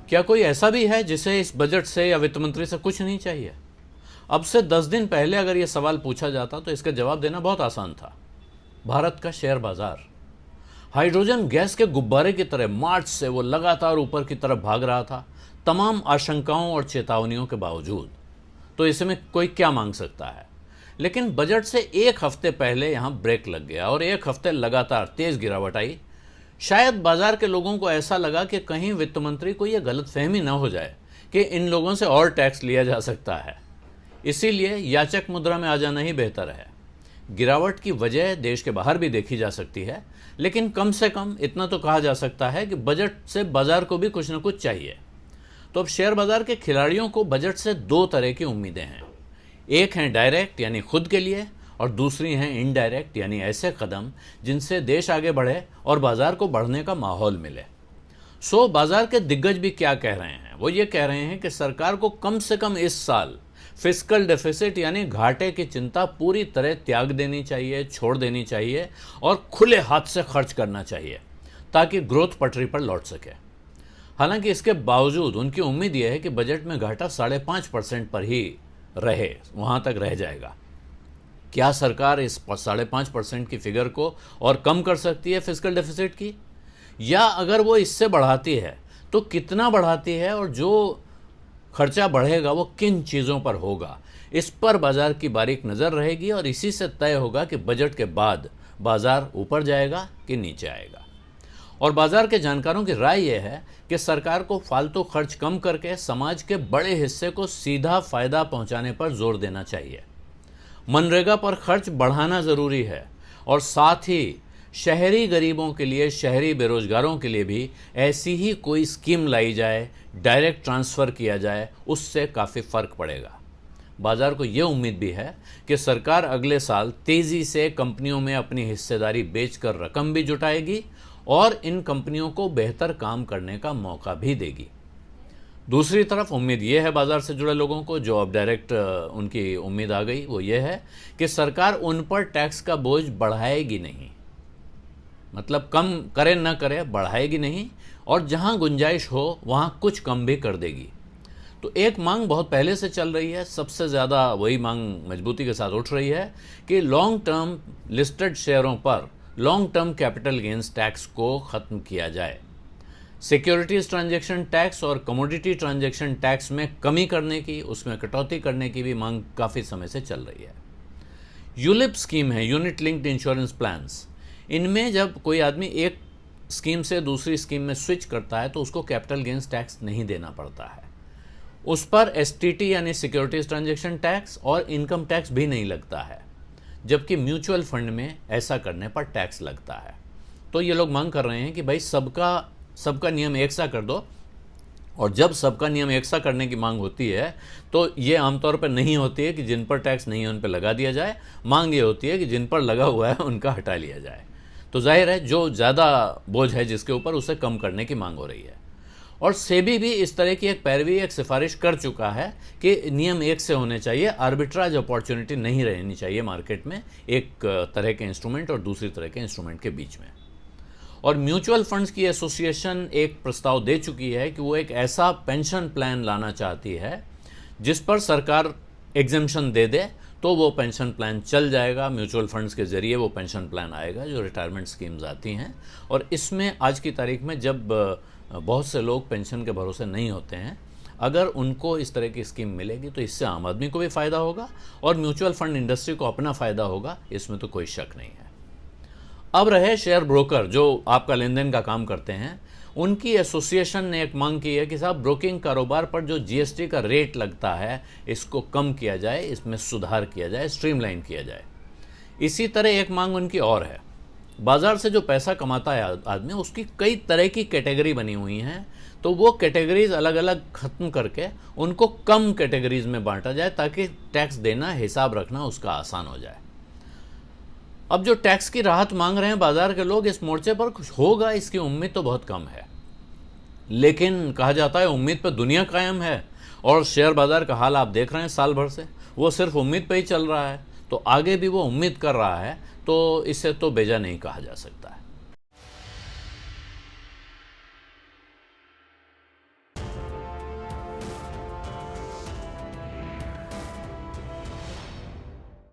क्या कोई ऐसा भी है जिसे इस बजट से या वित्त मंत्री से कुछ नहीं चाहिए? अब से 10 दिन पहले अगर यह सवाल पूछा जाता तो इसका जवाब देना बहुत आसान था। भारत का शेयर बाजार हाइड्रोजन गैस के गुब्बारे की तरह मार्च से वो लगातार ऊपर की तरफ भाग रहा था, तमाम आशंकाओं और चेतावनियों के बावजूद। तो इसमें कोई क्या मांग सकता है? लेकिन बजट से एक हफ्ते पहले यहां ब्रेक लग गया और एक हफ्ते लगातार तेज गिरावट आई। शायद बाजार के लोगों को ऐसा लगा कि कहीं वित्त मंत्री को यह गलतफहमी न हो जाए कि इन लोगों से और टैक्स लिया जा सकता है, इसीलिए याचक मुद्रा में आ जाना ही बेहतर है। गिरावट की वजह देश के बाहर भी देखी जा सकती है, लेकिन कम से कम इतना तो कहा जा सकता है कि बजट से बाजार को भी कुछ न कुछ चाहिए। तो अब शेयर बाजार के खिलाड़ियों को बजट से दो तरह की उम्मीदें हैं। एक हैं डायरेक्ट यानी खुद के लिए, और दूसरी हैं इनडायरेक्ट यानी ऐसे कदम जिनसे देश आगे बढ़े और बाजार को बढ़ने का माहौल मिले। सो बाजार के दिग्गज भी क्या कह रहे हैं? वो ये कह रहे हैं कि सरकार को कम से कम इस साल फिस्कल डेफिसिट यानी घाटे की चिंता पूरी तरह त्याग देनी चाहिए, छोड़ देनी चाहिए और खुले हाथ से खर्च करना चाहिए ताकि ग्रोथ पटरी पर लौट सके। हालांकि इसके बावजूद उनकी उम्मीद यह है कि बजट में घाटा 5.5% पर ही रहे, वहां तक रह जाएगा। क्या सरकार इस 5.5% की फिगर को और कम कर सकती है फिस्कल डेफिसिट की? या अगर वो इससे बढ़ाती है तो कितना बढ़ाती है और जो खर्चा बढ़ेगा वो किन चीज़ों पर होगा? इस पर बाजार की बारीक नज़र रहेगी और इसी से तय होगा कि बजट के बाद बाजार ऊपर जाएगा कि नीचे आएगा। और बाजार के जानकारों की राय यह है कि सरकार को फालतू खर्च कम करके समाज के बड़े हिस्से को सीधा फायदा पहुंचाने पर जोर देना चाहिए। मनरेगा पर खर्च बढ़ाना ज़रूरी है और साथ ही शहरी गरीबों के लिए, शहरी बेरोजगारों के लिए भी ऐसी ही कोई स्कीम लाई जाए, डायरेक्ट ट्रांसफ़र किया जाए, उससे काफ़ी फ़र्क पड़ेगा। बाजार को ये उम्मीद भी है कि सरकार अगले साल तेज़ी से कंपनियों में अपनी हिस्सेदारी बेचकर रकम भी जुटाएगी और इन कंपनियों को बेहतर काम करने का मौका भी देगी। दूसरी तरफ उम्मीद ये है बाजार से जुड़े लोगों को, जो अब डायरेक्ट उनकी उम्मीद आ गई, वो ये है कि सरकार उन पर टैक्स का बोझ बढ़ाएगी नहीं। मतलब कम करे न करे, बढ़ाएगी नहीं, और जहां गुंजाइश हो वहां कुछ कम भी कर देगी। तो एक मांग बहुत पहले से चल रही है, सबसे ज़्यादा वही मांग मजबूती के साथ उठ रही है कि लॉन्ग टर्म लिस्टेड शेयरों पर long term capital gains tax को ख़त्म किया जाए। सिक्योरिटीज़ ट्रांजैक्शन टैक्स और कमोडिटी ट्रांजैक्शन टैक्स में कमी करने की, उसमें कटौती करने की भी मांग काफ़ी समय से चल रही है। यूलिप स्कीम है, यूनिट लिंक्ड इंश्योरेंस प्लान्स। इनमें जब कोई आदमी एक स्कीम से दूसरी स्कीम में स्विच करता है तो उसको कैपिटल गेंस टैक्स नहीं देना पड़ता है। उस पर एसटीटी यानी सिक्योरिटीज़ ट्रांजैक्शन टैक्स और इनकम टैक्स भी नहीं लगता है, जबकि म्यूचुअल फंड में ऐसा करने पर टैक्स लगता है। तो ये लोग मांग कर रहे हैं कि भाई सबका नियम एक सा कर दो, और जब सबका नियम एक सा करने की मांग होती है तो ये आमतौर पर नहीं होती है कि जिन पर टैक्स नहीं है उन पर लगा दिया जाए। मांग ये होती है कि जिन पर लगा हुआ है उनका हटा लिया जाए। तो जाहिर है जो ज़्यादा बोझ है जिसके ऊपर, उसे कम करने की मांग हो रही है। और सेबी भी इस तरह की एक पैरवी, एक सिफारिश कर चुका है कि नियम एक से होने चाहिए, आर्बिट्राज अपॉर्चुनिटी नहीं रहनी चाहिए मार्केट में एक तरह के इंस्ट्रूमेंट और दूसरी तरह के इंस्ट्रूमेंट के बीच में। और म्यूचुअल फंड्स की एसोसिएशन एक प्रस्ताव दे चुकी है कि वो एक ऐसा पेंशन प्लान लाना चाहती है जिस पर सरकार एग्जेम्पशन दे दे, तो वो पेंशन प्लान चल जाएगा। म्यूचुअल फंड्स के ज़रिए वो पेंशन प्लान आएगा जो रिटायरमेंट स्कीम्स आती हैं। और इसमें आज की तारीख में जब बहुत से लोग पेंशन के भरोसे नहीं होते हैं, अगर उनको इस तरह की स्कीम मिलेगी तो इससे आम आदमी को भी फ़ायदा होगा और म्यूचुअल फंड इंडस्ट्री को अपना फ़ायदा होगा, इसमें तो कोई शक नहीं है। अब रहे शेयर ब्रोकर जो आपका लेन देन का काम करते हैं, उनकी एसोसिएशन ने एक मांग की है कि साहब ब्रोकिंग कारोबार पर जो जीएसटी का रेट लगता है इसको कम किया जाए, इसमें सुधार किया जाए, स्ट्रीमलाइन किया जाए। इसी तरह एक मांग उनकी और है, बाजार से जो पैसा कमाता है आदमी, उसकी कई तरह की कैटेगरी बनी हुई हैं, तो वो कैटेगरीज अलग अलग ख़त्म करके उनको कम कैटेगरीज में बांटा जाए ताकि टैक्स देना, हिसाब रखना उसका आसान हो जाए। अब जो टैक्स की राहत मांग रहे हैं बाजार के लोग, इस मोर्चे पर कुछ होगा इसकी उम्मीद तो बहुत कम है। लेकिन कहा जाता है उम्मीद पर दुनिया कायम है, और शेयर बाजार का हाल आप देख रहे हैं साल भर से, वो सिर्फ उम्मीद पे ही चल रहा है। तो आगे भी वो उम्मीद कर रहा है, तो इसे तो बेजा नहीं कहा जा सकता है।